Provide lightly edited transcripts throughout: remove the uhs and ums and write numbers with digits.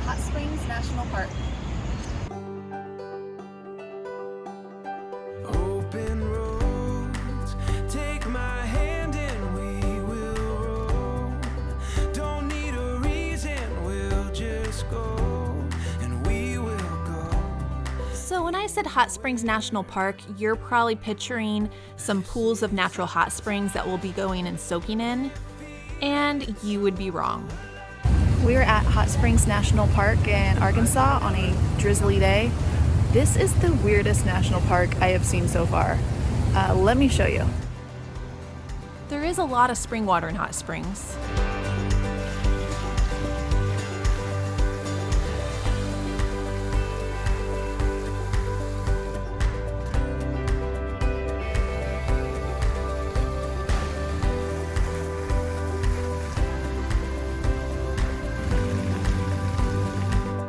Hot Springs National Park. Open roads, take my hand and we will roll. Don't need a reason, we'll just go, and we will go. So when I said Hot Springs National Park, you're probably picturing some pools of natural hot springs that we'll be going and soaking in, and you would be wrong. We are at Hot Springs National Park in Arkansas on a drizzly day. This is the weirdest national park I have seen so far. Let me show you. There is a lot of spring water in Hot Springs.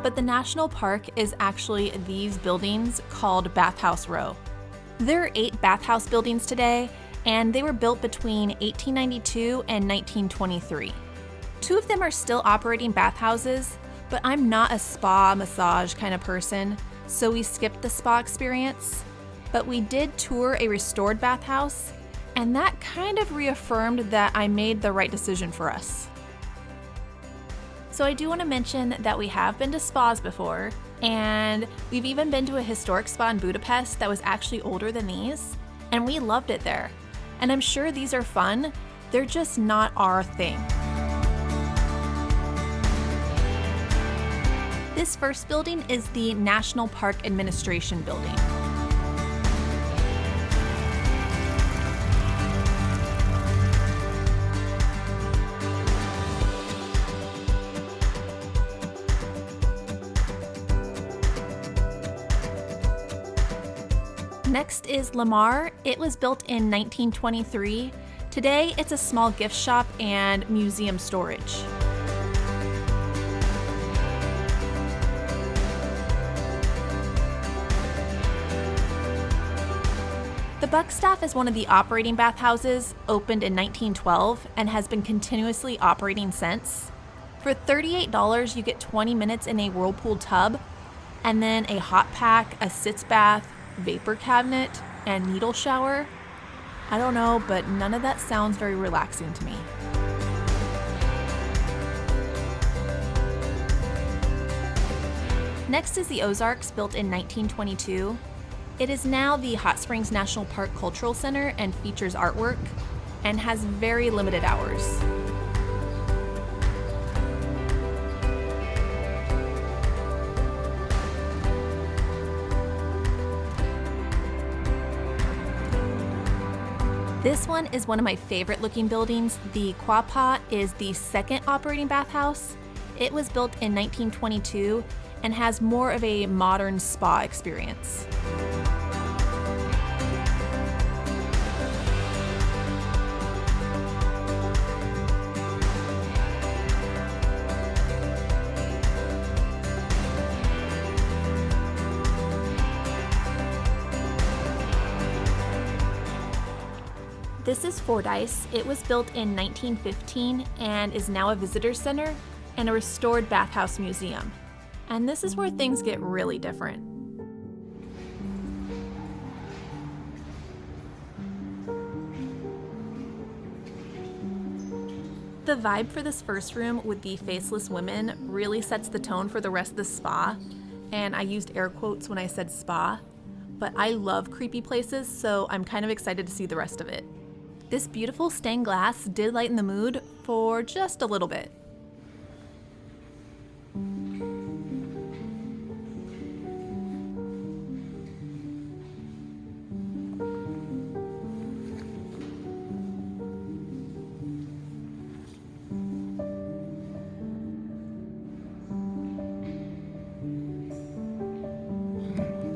But the national park is actually these buildings called Bathhouse Row. There are 8 bathhouse buildings today, and they were built between 1892 and 1923. 2 of them are still operating bathhouses, but I'm not a spa massage kind of person, so we skipped the spa experience. But we did tour a restored bathhouse, and that kind of reaffirmed that I made the right decision for us. So I do want to mention that we have been to spas before, and we've even been to a historic spa in Budapest that was actually older than these, and we loved it there. And I'm sure these are fun, they're just not our thing. This first building is the National Park Administration Building. Next is Lamar. It was built in 1923. Today, it's a small gift shop and museum storage. The Buckstaff is one of the operating bathhouses, opened in 1912, and has been continuously operating since. For $38, you get 20 minutes in a whirlpool tub, and then a hot pack, a sitz bath, vapor cabinet, and needle shower. I don't know, but none of that sounds very relaxing to me. Next is the Ozarks, built in 1922. It is now the Hot Springs National Park Cultural Center and features artwork, and has very limited hours. This one is one of my favorite looking buildings. The Quapaw is the second operating bathhouse. It was built in 1922 and has more of a modern spa experience. This is Fordyce. It was built in 1915 and is now a visitor center and a restored bathhouse museum. And this is where things get really different. The vibe for this first room with the faceless women really sets the tone for the rest of the spa, and I used air quotes when I said spa, but I love creepy places, so I'm kind of excited to see the rest of it. This beautiful stained glass did lighten the mood for just a little bit.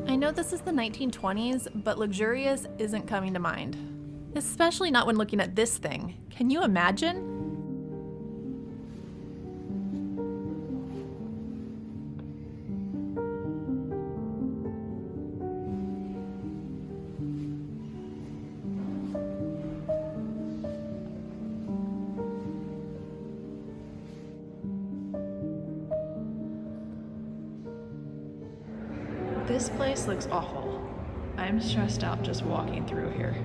I know this is the 1920s, but luxurious isn't coming to mind. Especially not when looking at this thing. Can you imagine? This place looks awful. I'm stressed out just walking through here.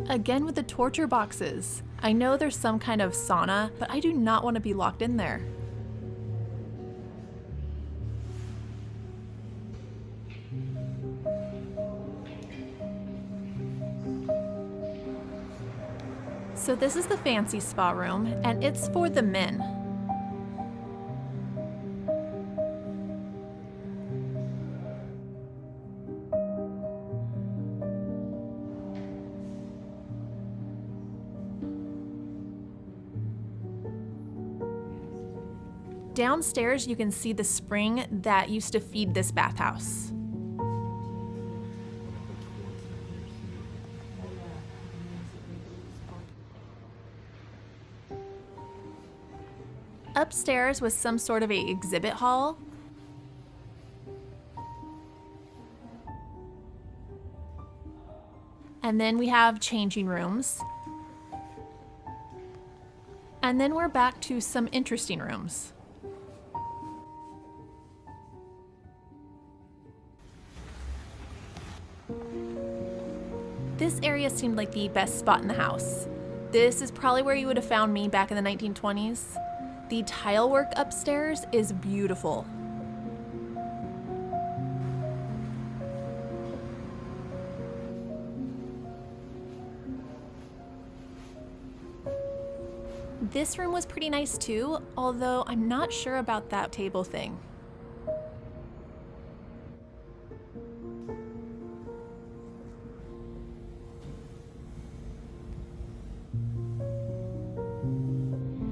Again with the torture boxes. I know there's some kind of sauna, but I do not want to be locked in there. So this is the fancy spa room, and it's for the men. Downstairs, you can see the spring that used to feed this bathhouse. Upstairs was some sort of an exhibit hall. And then we have changing rooms. And then we're back to some interesting rooms. This area seemed like the best spot in the house. This is probably where you would have found me back in the 1920s. The tile work upstairs is beautiful. This room was pretty nice too, although I'm not sure about that table thing.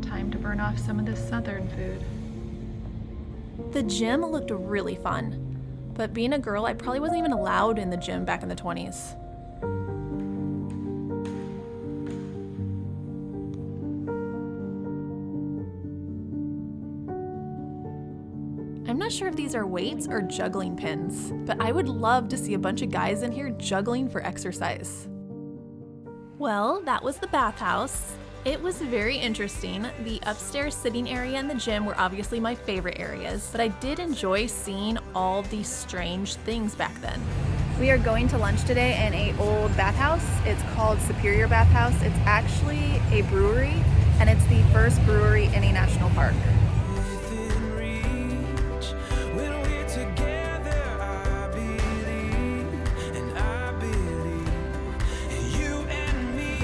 Time to burn off some of this southern food. The gym looked really fun, but being a girl, I probably wasn't even allowed in the gym back in the 20s. I'm not sure if these are weights or juggling pins, but I would love to see a bunch of guys in here juggling for exercise. Well, that was the bathhouse. It was very interesting. The upstairs sitting area and the gym were obviously my favorite areas, but I did enjoy seeing all these strange things back then. We are going to lunch today in an old bathhouse. It's called Superior Bathhouse. It's actually a brewery, and it's the first brewery in a national park. Within reach, when we're together, I believe, and I believe, you and me.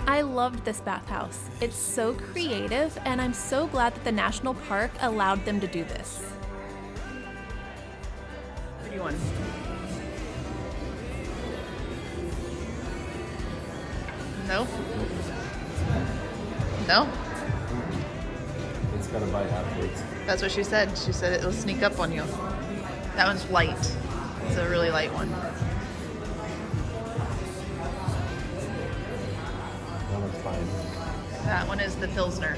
I loved this bathhouse. It's so creative, and I'm so glad that the national park allowed them to do this. What do you want? No? No? It's got to bite afterwards. That's what she said. She said it'll sneak up on you. That one's light. It's a really light one. That one's fine. That one is the Pilsner.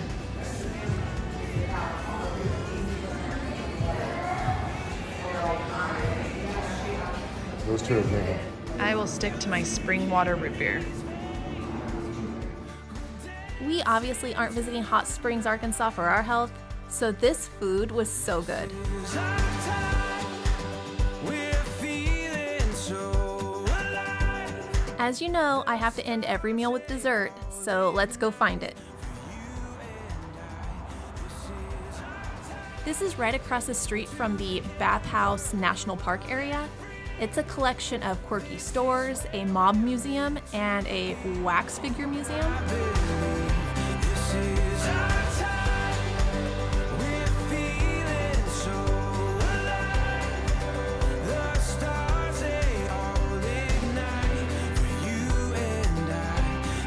Those two are big. I will stick to my spring water root beer. We obviously aren't visiting Hot Springs, Arkansas for our health, so this food was so good. We're feeling so alive. As you know, I have to end every meal with dessert, so let's go find it. This is right across the street from the Bathhouse National Park area. It's a collection of quirky stores, a mob museum, and a wax figure museum. This is our time. We're feeling so alive. The stars, they all ignite for you and I.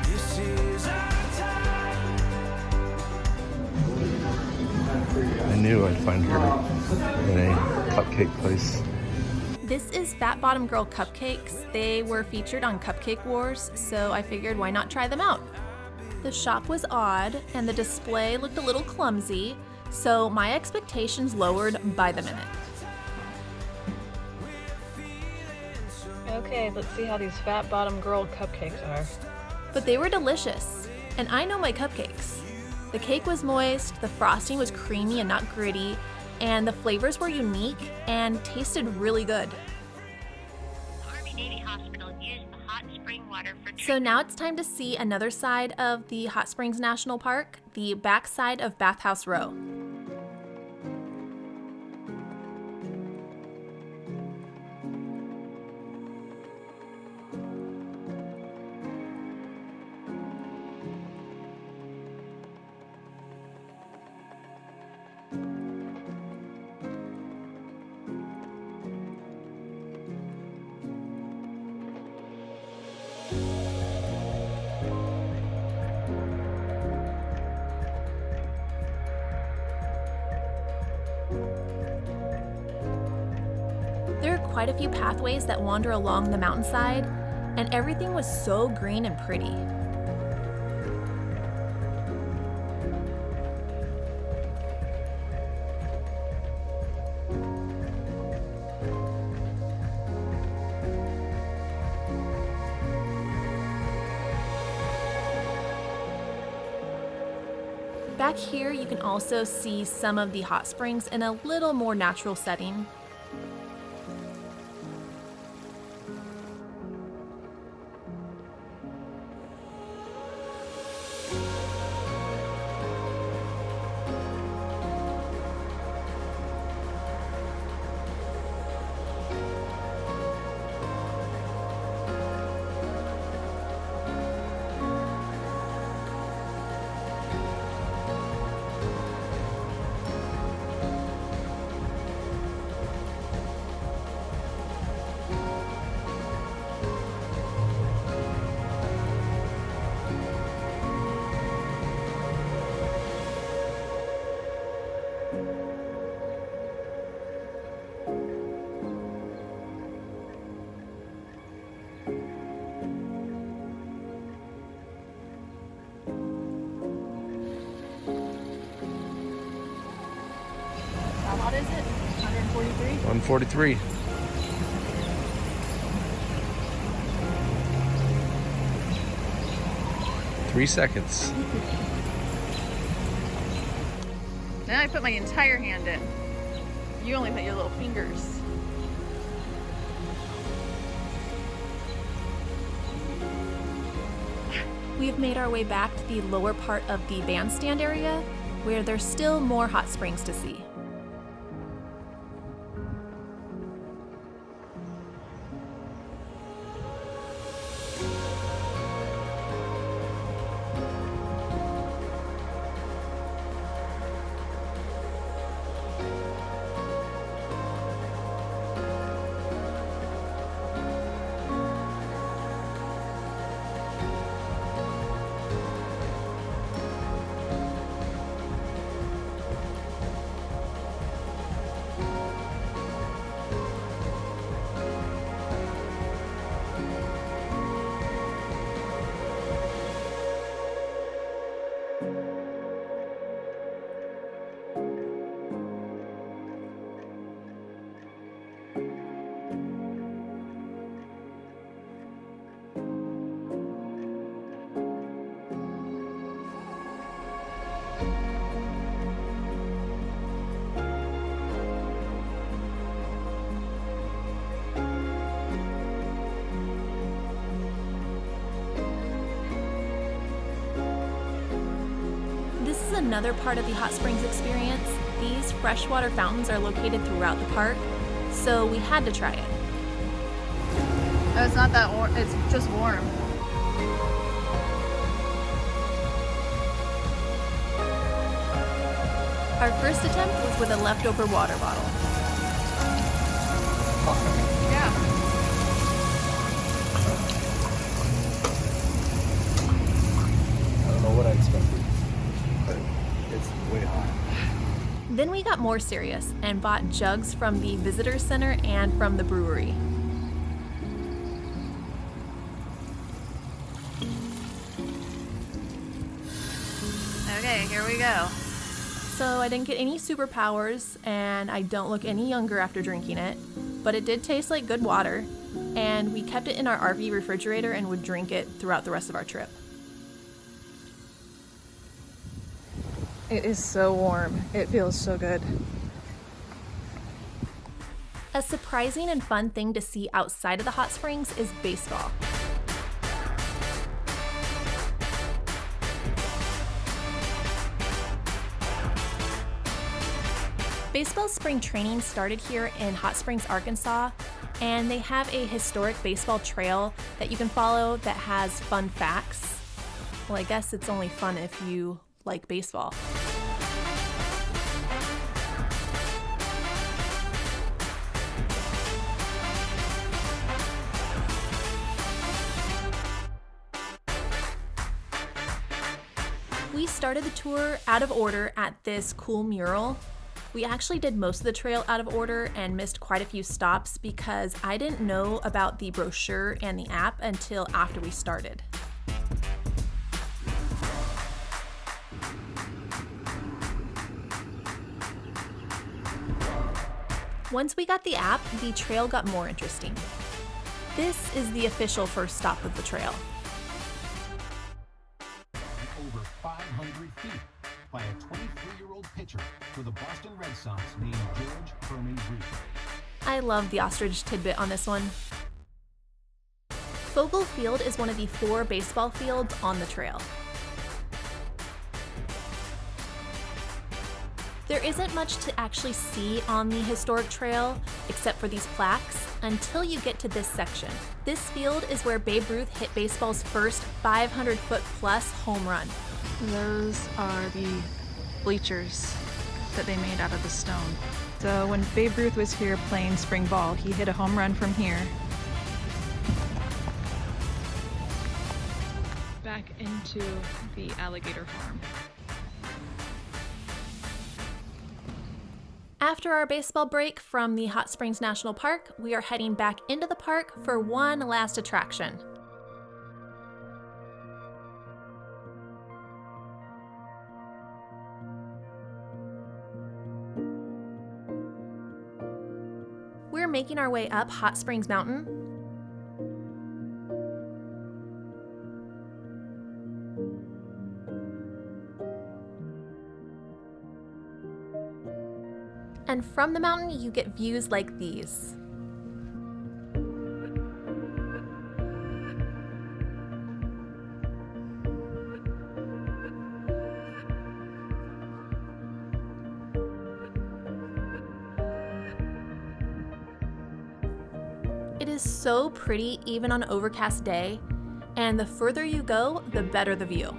This is our time. I knew I'd find her in a cupcake place. This is Fat Bottom Girl Cupcakes. They were featured on Cupcake Wars, so I figured why not try them out. The shop was odd, and the display looked a little clumsy, so my expectations lowered by the minute. Okay, let's see how these Fat Bottom Girl Cupcakes are. But they were delicious, and I know my cupcakes. The cake was moist, the frosting was creamy and not gritty, and the flavors were unique and tasted really good. So now it's time to see another side of the Hot Springs National Park, the back side of Bathhouse Row. There are quite a few pathways that wander along the mountainside, and everything was so green and pretty. Back here, you can also see some of the hot springs in a little more natural setting. What is it? 143? 143. Three seconds. Now I put my entire hand in. You only put your little fingers. We have made our way back to the lower part of the bandstand area, where there's still more hot springs to see. This is another part of the hot springs experience. These freshwater fountains are located throughout the park, so we had to try it. Oh, it's not that warm. It's just warm. Our first attempt was with a leftover water bottle. Yeah. I don't know what I expected, but it's way hot. Then we got more serious and bought jugs from the visitor center and from the brewery. Okay, here we go. So I didn't get any superpowers, and I don't look any younger after drinking it, but it did taste like good water, and we kept it in our RV refrigerator and would drink it throughout the rest of our trip. It is so warm. It feels so good. A surprising and fun thing to see outside of the hot springs is baseball. Baseball spring training started here in Hot Springs, Arkansas, and they have a historic baseball trail that you can follow that has fun facts. Well, I guess it's only fun if you like baseball. We started the tour out of order at this cool mural. We actually did most of the trail out of order and missed quite a few stops because I didn't know about the brochure and the app until after we started. Once we got the app, the trail got more interesting. This is the official first stop of the trail. Over 500 feet by a 23-year-old pitcher for the Boston Red Sox named George Herman Reed. I love the ostrich tidbit on this one. Fogle Field is one of the 4 baseball fields on the trail. There isn't much to actually see on the historic trail, except for these plaques, until you get to this section. This field is where Babe Ruth hit baseball's first 500-foot-plus home run. Those are the bleachers that they made out of the stone. So when Babe Ruth was here playing spring ball, he hit a home run from here back into the alligator farm. After our baseball break from the Hot Springs National Park, we are heading back into the park for one last attraction. We're making our way up Hot Springs Mountain. And from the mountain, you get views like these. It is so pretty even on an overcast day, and the further you go, the better the view.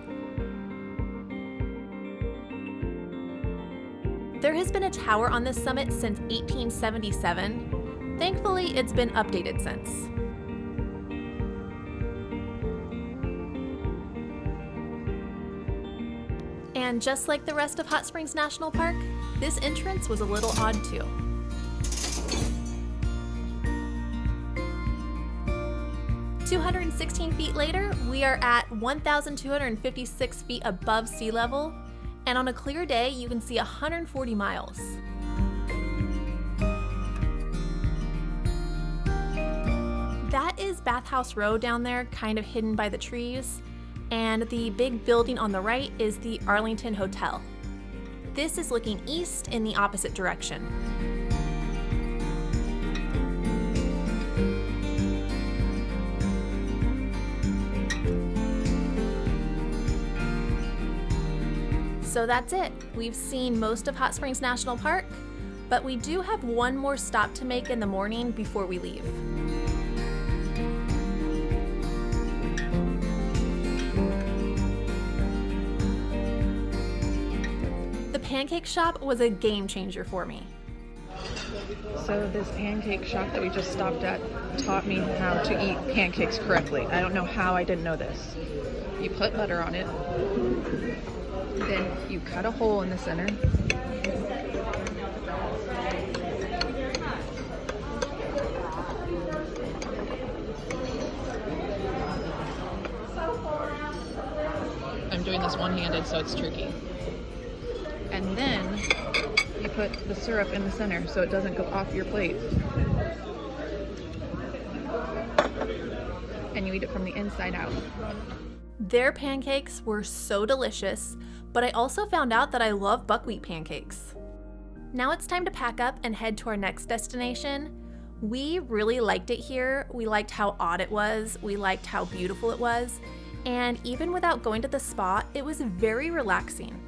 There has been a tower on this summit since 1877. Thankfully, it's been updated since. And just like the rest of Hot Springs National Park, this entrance was a little odd too. "216 feet later, we are at 1,256 feet above sea level, and on a clear day, you can see 140 miles. That is Bathhouse Row down there, kind of hidden by the trees, and the big building on the right is the Arlington Hotel. This is looking east in the opposite direction. So that's it. We've seen most of Hot Springs National Park, but we do have one more stop to make in the morning before we leave. The Pancake Shop was a game changer for me. So this Pancake Shop that we just stopped at taught me how to eat pancakes correctly. I don't know how I didn't know this. You put butter on it. Then you cut a hole in the center. I'm doing this one-handed, so it's tricky. And then you put the syrup in the center so it doesn't go off your plate. and you eat it from the inside out. Their pancakes were so delicious, but I also found out that I love buckwheat pancakes. Now it's time to pack up and head to our next destination. We really liked it here. We liked how odd it was. We liked how beautiful it was. And even without going to the spa, it was very relaxing.